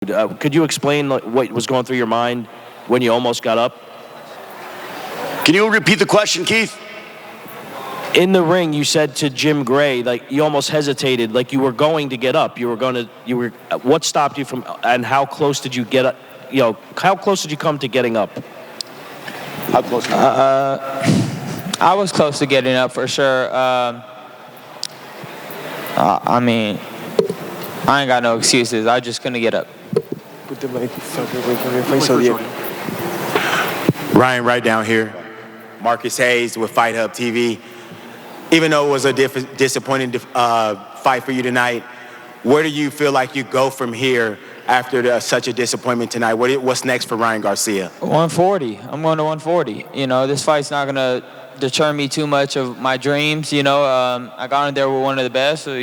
Could you explain what was going through your mind when you almost got up? Can you repeat the question, Keith? In the ring, you said to Jim Gray, like you almost hesitated, like you were going to get up. What stopped you from, and how close did you get up? How close did you come to getting up? How close? I was close to getting up for sure. I mean, I ain't got no excuses. I just couldn't get up. Ryan, right down here. Marcus Hayes with Fight Hub TV. Even though it was a disappointing fight for you tonight, where do you feel like you go from here after such a disappointment tonight? What's next for Ryan Garcia? 140. I'm going to 140. This fight's not going to deter me too much of my dreams. I got in there with one of the best. So,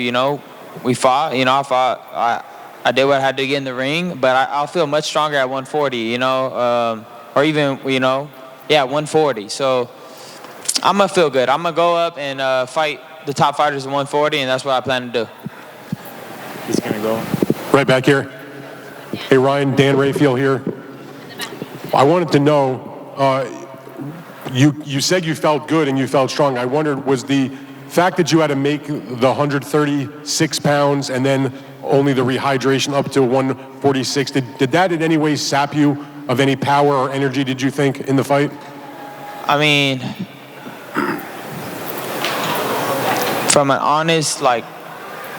we fought. I fought. I did what I had to get in the ring, but I'll feel much stronger at 140, or even, 140. So I'm going to feel good. I'm going to go up and fight the top fighters at 140, and that's what I plan to do. He's going to go. Right back here. Hey, Ryan, Dan Rayfield here. I wanted to know, you said you felt good and you felt strong. I wondered, was the fact that you had to make the 136 pounds and then only the rehydration up to 146, did that in any way sap you of any power or energy, did you think, in the fight? I mean, from an honest,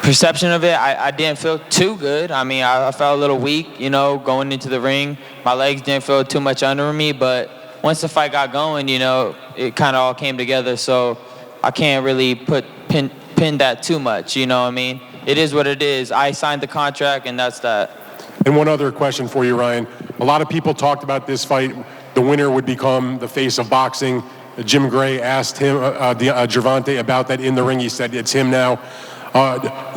perception of it, I didn't feel too good. I mean, I felt a little weak, going into the ring. My legs didn't feel too much under me, but once the fight got going, it kind of all came together. So I can't really pin that too much, you know what I mean? It is what it is. I signed the contract, and that's that. And one other question for you, Ryan. A lot of people talked about this fight. The winner would become the face of boxing. Jim Gray asked him, Gervonta, about that in the ring. He said it's him now.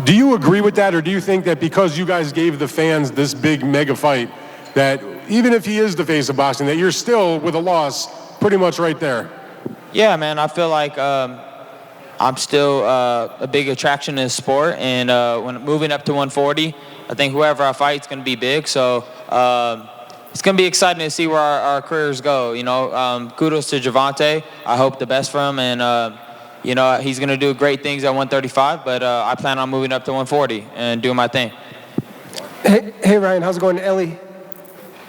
Do you agree with that, or do you think that because you guys gave the fans this big mega fight, that even if he is the face of boxing, that you're still, with a loss, pretty much right there? Yeah, man, I feel like I'm still a big attraction in the sport, and when moving up to 140, I think whoever I fight is going to be big. So it's going to be exciting to see where our careers go. Kudos to Gervonta. I hope the best for him, and he's going to do great things at 135, but I plan on moving up to 140 and doing my thing. Hey Ryan, how's it going, Ellie?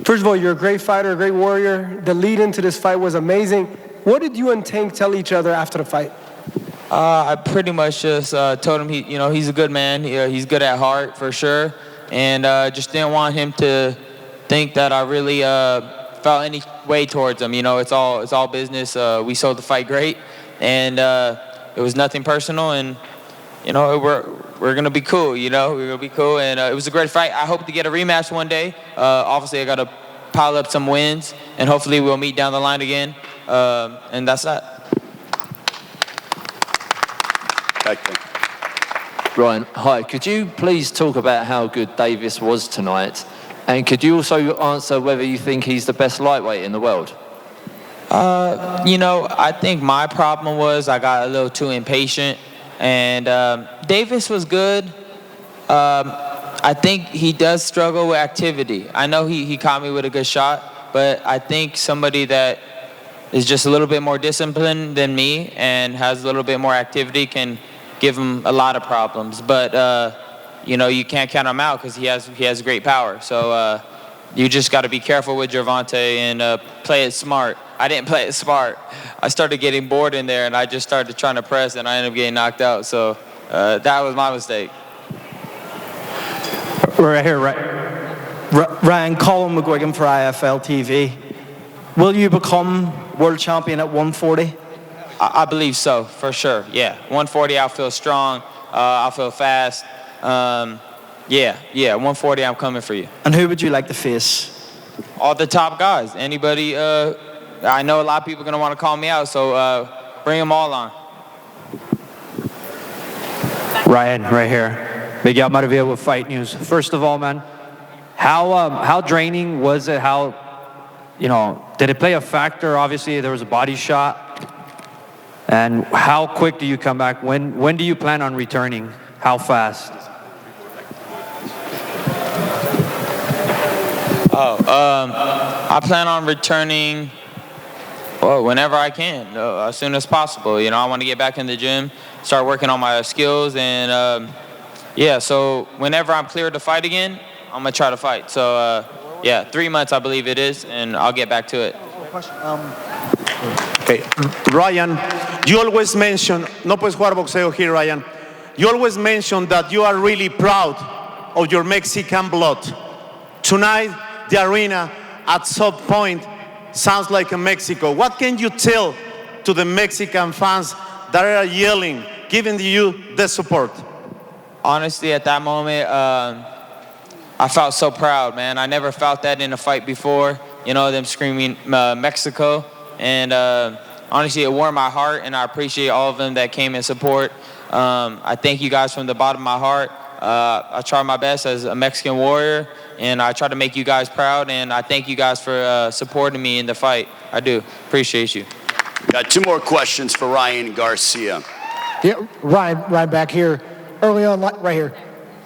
First of all, you're a great fighter, a great warrior. The lead into this fight was amazing. What did you and Tank tell each other after the fight? I pretty much just told him he's a good man. He's good at heart for sure, and just didn't want him to think that I really felt any way towards him. It's all business. We sold the fight great, and it was nothing personal, and we're gonna be cool. We're gonna be cool, and it was a great fight. I hope to get a rematch one day. Obviously, I gotta pile up some wins, and hopefully we'll meet down the line again. And that's that. Ryan, hi. Could you please talk about how good Davis was tonight? And could you also answer whether you think he's the best lightweight in the world? I think my problem was I got a little too impatient. And Davis was good. I think he does struggle with activity. I know he caught me with a good shot, but I think somebody that is just a little bit more disciplined than me and has a little bit more activity can give him a lot of problems. But you can't count him out because he has great power. So you just got to be careful with Gervonta and play it smart. I didn't play it smart. I started getting bored in there, and I just started trying to press, and I ended up getting knocked out. So that was my mistake. Right here, Ryan, Colin McGuigan for IFL TV. Will you become world champion at 140? I believe so, for sure. Yeah, 140, I'll feel strong. I'll feel fast. 140, I'm coming for you. And who would you like to face? All the top guys. Anybody. I know a lot of people are going to want to call me out, so bring them all on. Ryan, right here. Miguel Maravilla with Fight News. First of all, man, how draining was it? Did it play a factor? Obviously, there was a body shot. And how quick do you come back? When do you plan on returning? How fast? I plan on returning whenever I can, as soon as possible. You know, I want to get back in the gym, start working on my skills, and so whenever I'm cleared to fight again, I'm going to try to fight. So, 3 months I believe it is, and I'll get back to it. Okay, Ryan, you always mention, no puedes jugar boxeo here, Ryan. You always mention that you are really proud of your Mexican blood. Tonight, the arena at some point sounds like a Mexico. What can you tell to the Mexican fans that are yelling, giving you the support? Honestly, at that moment, I felt so proud, man. I never felt that in a fight before. You know, them screaming Mexico. And honestly, it warmed my heart, and I appreciate all of them that came in support. I thank you guys from the bottom of my heart. I try my best as a Mexican warrior, and I try to make you guys proud, and I thank you guys for supporting me in the fight. I do. Appreciate you. Got 2 more questions for Ryan Garcia. Yeah, Ryan back here. Early on, right here.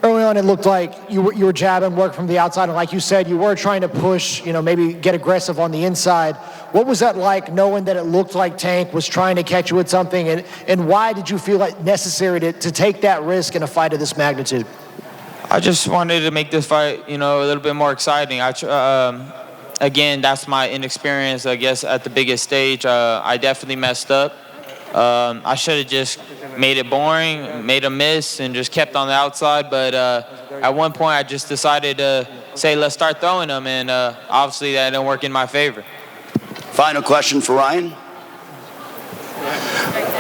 Early on, it looked like you were jabbing, work from the outside, and like you said, you were trying to push, maybe get aggressive on the inside. What was that like, knowing that it looked like Tank was trying to catch you with something, and why did you feel like necessary to take that risk in a fight of this magnitude? I just wanted to make this fight, a little bit more exciting. Again, that's my inexperience, I guess, at the biggest stage. I definitely messed up. I should have just made it boring, made a miss, and just kept on the outside. But at one point, I just decided to say, let's start throwing them, and obviously that didn't work in my favor. Final question for Ryan.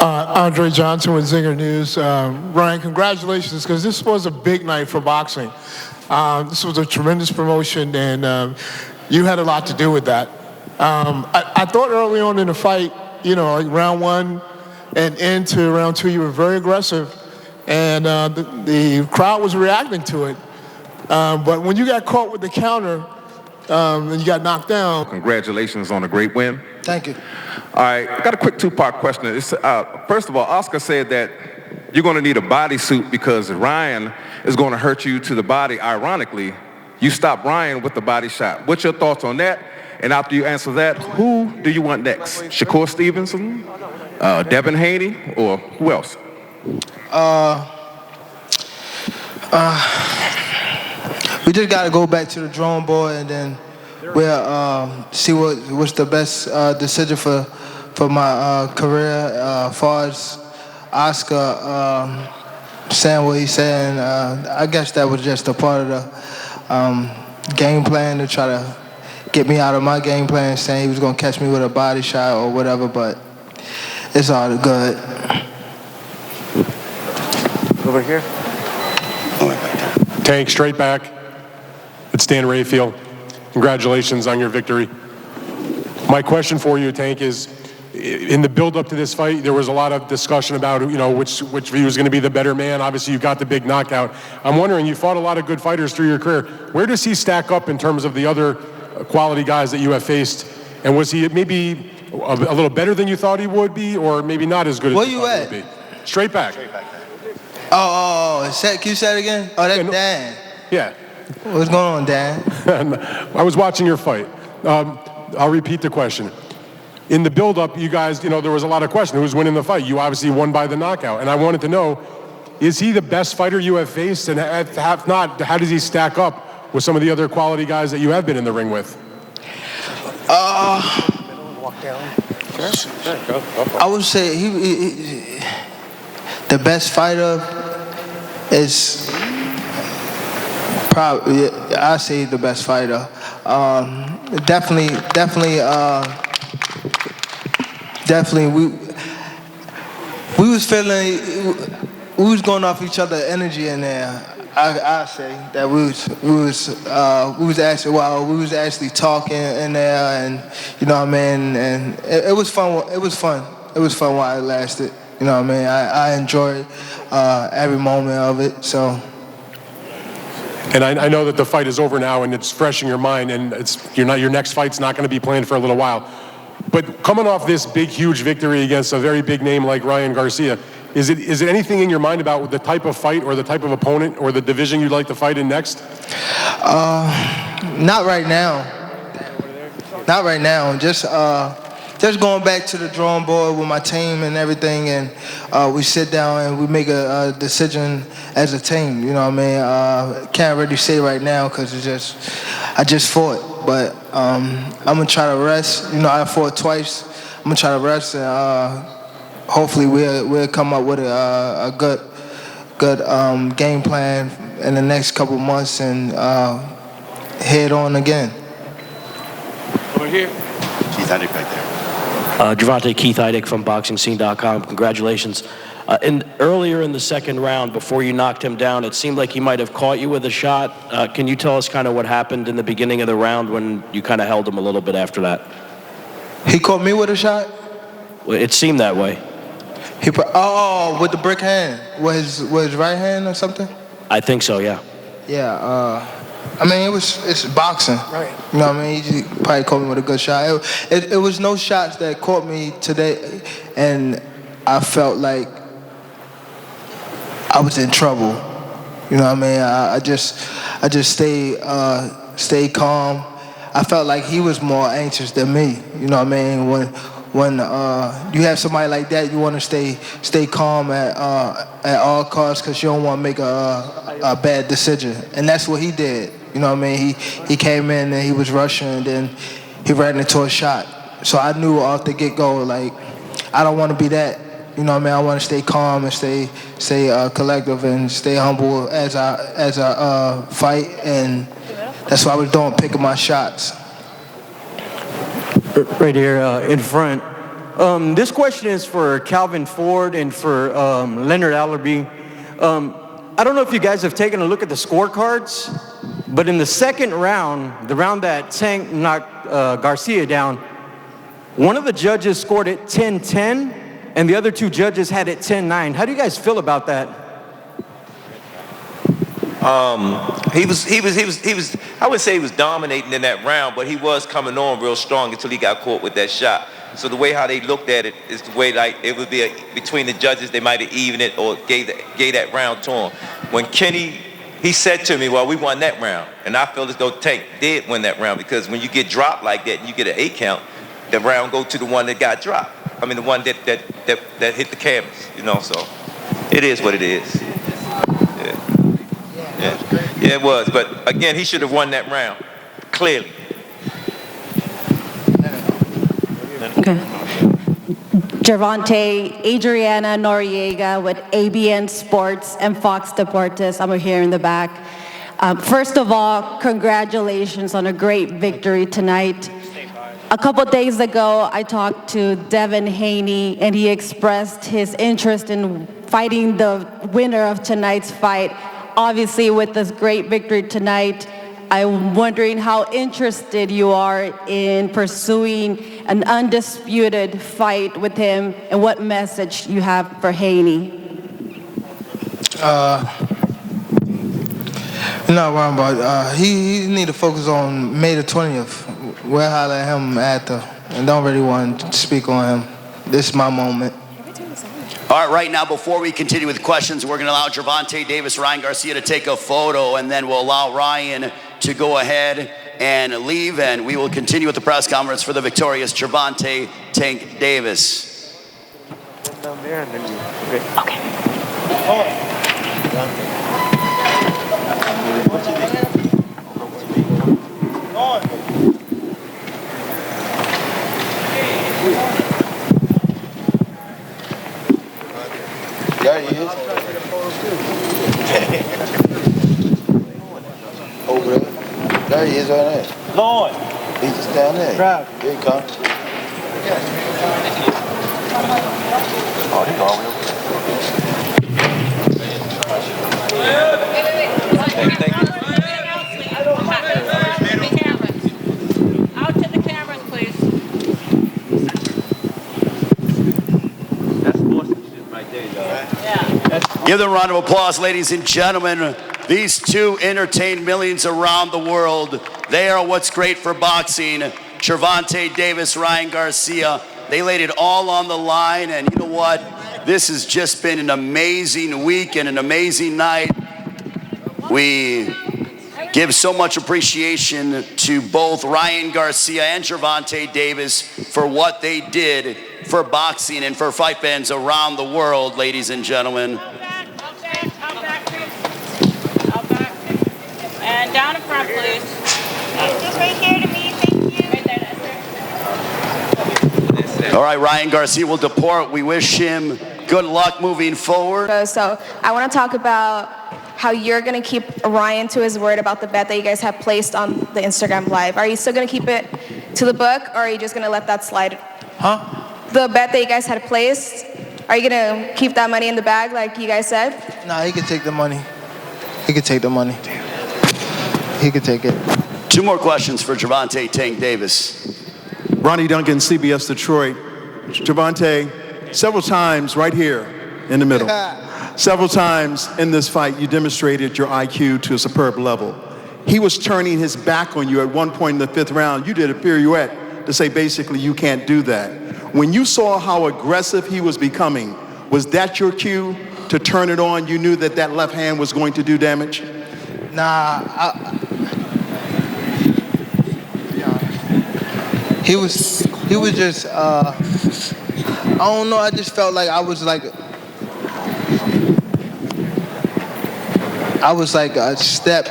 Andre Johnson with Zinger News. Ryan, congratulations, because this was a big night for boxing. This was a tremendous promotion, and you had a lot to do with that. I thought early on in the fight, like round 1 and into round 2, you were very aggressive, and the crowd was reacting to it. But when you got caught with the counter and you got knocked down. Congratulations on a great win. Thank you. All right, I got a quick 2-part question. First of all, Oscar said that you're going to need a bodysuit because Ryan is going to hurt you to the body. Ironically, you stopped Ryan with the body shot. What's your thoughts on that? And after you answer that, who do you want next? Shakur Stevenson, Devin Haney, or who else? We just got to go back to the drawing board, and then we'll see what's the best decision for my career. As far as Oscar saying what he said, and I guess that was just a part of the game plan to try to get me out of my game plan, saying he was going to catch me with a body shot or whatever, but it's all good. Over here. Tank, straight back. It's Dan Rayfield. Congratulations on your victory. My question for you, Tank, is in the build-up to this fight, there was a lot of discussion about, which of you was going to be the better man. Obviously, you got the big knockout. I'm wondering, you fought a lot of good fighters through your career. Where does he stack up in terms of the other quality guys that you have faced? And was he maybe a little better than you thought he would be, or maybe not as good as you thought he would be? Straight back. Oh, can you say it again? Oh, that's Dan. Yeah. What's going on, Dan? I was watching your fight. I'll repeat the question. In the build-up, you guys, there was a lot of question. Who's winning the fight? You obviously won by the knockout. And I wanted to know, is he the best fighter you have faced? And if not, how does he stack up with some of the other quality guys that you have been in the ring with? I would say he the best fighter is probably, I say the best fighter. Definitely, we was feeling, we was going off each other's energy in there. I say that we was actually talking in there, and you know what I mean, and it was fun. It was fun while it lasted. You know what I mean. I enjoyed every moment of it. So. And I know that the fight is over now, and it's fresh in your mind, and your next fight's not going to be planned for a little while. But coming off this big, huge victory against a very big name like Ryan Garcia, is it anything in your mind about the type of fight or the type of opponent or the division you'd like to fight in next? Not right now. Not right now. Just going back to the drawing board with my team and everything, and we sit down and we make a decision as a team. You know what I mean? Can't really say right now because I just fought, but I'm gonna try to rest. You know, I fought twice. I'm gonna try to rest, and hopefully we'll come up with a good game plan in the next couple months and head on again. Over here. Keith Heidick back there. Gervonta, Keith Heidick from BoxingScene.com. Congratulations. Earlier in the second round, before you knocked him down, it seemed like he might have caught you with a shot. Can you tell us kind of what happened in the beginning of the round when you kind of held him a little bit after that? He caught me with a shot? Well, it seemed that way. With the brick hand. Was his right hand or something? I think so, yeah. Yeah, I mean, it's boxing. Right. You know what I mean? He probably caught me with a good shot. It was no shots that caught me today, and I felt like I was in trouble. You know what I mean? I just stayed calm. I felt like he was more anxious than me. You know what I mean? When you have somebody like that, you want to stay calm at all costs because you don't want to make a bad decision. And that's what he did. You know what I mean? He came in and he was rushing, and then he ran into a shot. So I knew off the get-go, like, I don't want to be that. You know what I mean? I want to stay calm and stay collective and stay humble as I fight, and that's what I was doing, picking my shots. Right here in front. This question is for Calvin Ford and for Leonard Allerby. I don't know if you guys have taken a look at the scorecards, but in the second round, the round that Tank knocked Garcia down, one of the judges scored it 10-10, and the other two judges had it 10-9. How do you guys feel about that? He was. I would say he was dominating in that round, but he was coming on real strong until he got caught with that shot. So the way how they looked at it is the way like it would be between the judges. They might have evened it or gave that round to him. When Kenny, he said to me, "Well, we won that round," and I feel as though Tank did win that round because when you get dropped like that and you get an 8 count, the round go to the one that got dropped. I mean, the one that hit the canvas. You know, so it is what it is. Yeah, it was. But again, he should have won that round, clearly. Okay. Gervonta, Adriana Noriega with ABN Sports and Fox Deportes. I'm here in the back. First of all, congratulations on a great victory tonight. A couple days ago, I talked to Devin Haney, and he expressed his interest in fighting the winner of tonight's fight. Obviously, with this great victory tonight, I'm wondering how interested you are in pursuing an undisputed fight with him and what message you have for Haney. No, worrying about he need to focus on May the 20th. We'll holler at him after, and don't really want to speak on him. This is my moment. All right now, before we continue with questions, we're going to allow Gervonta Davis, Ryan Garcia to take a photo, and then we'll allow Ryan to go ahead and leave, and we will continue with the press conference for the victorious Gervonta Tank Davis. Down there and then you... Okay. There he is. Over there. There he is right there. Lord. He's just down there. Grab. Here he comes. Oh, he's all the way Out to the cameras, please. That's sportsmanship right there, dog. Give them a round of applause, ladies and gentlemen. These two entertain millions around the world. They are what's great for boxing. Gervonta Davis, Ryan Garcia. They laid it all on the line, and you know what? This has just been an amazing week and an amazing night. We give so much appreciation to both Ryan Garcia and Gervonta Davis for what they did for boxing and for fight fans around the world, ladies and gentlemen. Out back, please. Out back. And down in front, please. Just right here to me, thank you. Right there, that's it. All right, Ryan Garcia will depart. We wish him good luck moving forward. So I want to talk about how you're going to keep Ryan to his word about the bet that you guys have placed on the Instagram Live. Are you still going to keep it to the book, or are you just going to let that slide? Huh? The bet that you guys had placed, are you going to keep that money in the bag like you guys said? Nah, he can take the money. He can take the money. He can take it. 2 more questions for Gervonta Tank Davis. Ronnie Duncan, CBS Detroit. Gervonta, several times right here in the middle, several times in this fight, you demonstrated your IQ to a superb level. He was turning his back on you at one point in the 5th round. You did a pirouette to say basically you can't do that. When you saw how aggressive he was becoming, was that your cue to turn it on? You knew that that left hand was going to do damage? Nah, he was just, I don't know, I just felt like I was like a step,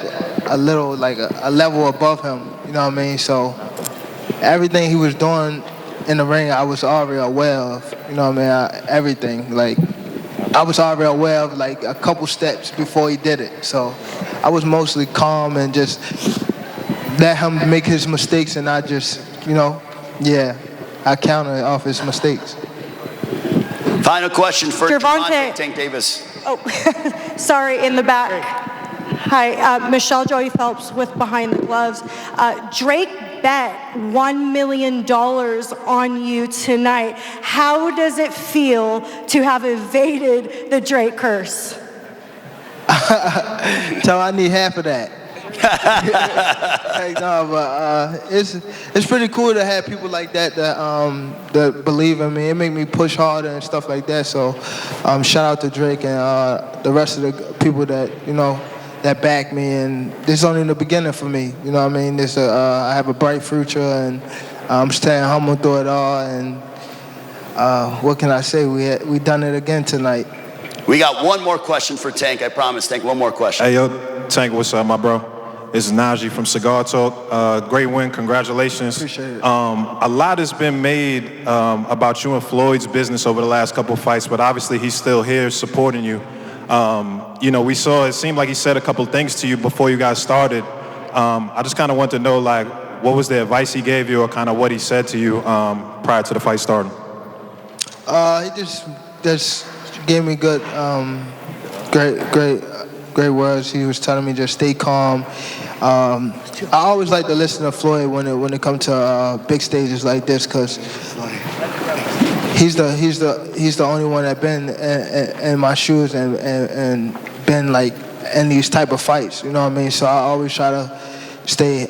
a little, like a level above him, you know what I mean? So everything he was doing in the ring, I was already aware of, you know what I mean? Everything, like, I was already aware of like a couple steps before he did it. So I was mostly calm and just let him make his mistakes, and I just, you know, I counted off his mistakes. Final question for Gervonta Tank Davis. Oh, sorry, in the back. Hi, Michelle Joey Phelps with Behind the Gloves. Drake bet $1 million on you tonight. How does it feel to have evaded the Drake curse? So I need half of that. No, but it's pretty cool to have people like that that believe in me. It make me push harder and stuff like that. So shout out to Drake and the rest of the people that, you know, that back me. And this is only the beginning for me. You know what I mean? I have a bright future, and I'm staying humble through it all. And what can I say? We done it again tonight. We got one more question for Tank, I promise. Tank, one more question. Hey, yo, Tank, what's up, my bro? This is Najee from Cigar Talk. Great win, congratulations. Appreciate it. A lot has been made about you and Floyd's business over the last couple fights, but obviously he's still here supporting you. You know, we saw, it seemed like he said a couple things to you before you guys started. I just kind of want to know, like, what was the advice he gave you, or kind of what he said to you prior to the fight starting? He just gave me good, great words. He was telling me just stay calm. I always like to listen to Floyd when it comes to big stages like this, because he's the only one that been in my shoes and been like in these type of fights. You know what I mean? So I always try to stay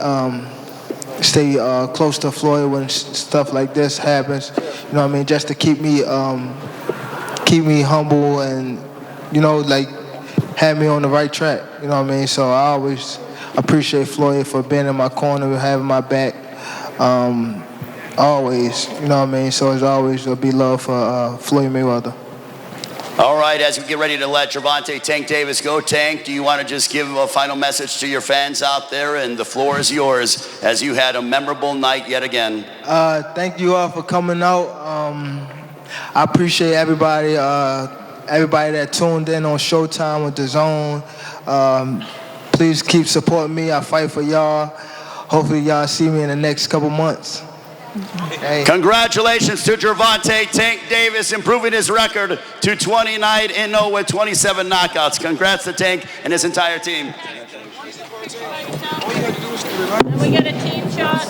close to Floyd when stuff like this happens. You know what I mean? Just to keep me humble and, you know, like, have me on the right track. You know what I mean? So I always appreciate Floyd for being in my corner, having my back. Always, you know what I mean? So it's always will be love for Floyd Mayweather. All right, as we get ready to let Gervonta Tank Davis go, Tank, do you want to just give a final message to your fans out there? And the floor is yours, as you had a memorable night yet again. Thank you all for coming out. I appreciate everybody that tuned in on Showtime with the Zone. Please keep supporting me. I fight for y'all. Hopefully y'all see me in the next couple months. Hey. Congratulations to Gervonta Tank Davis, improving his record to 29-0 with 27 knockouts. Congrats to Tank and his entire team. Can we get a team shot?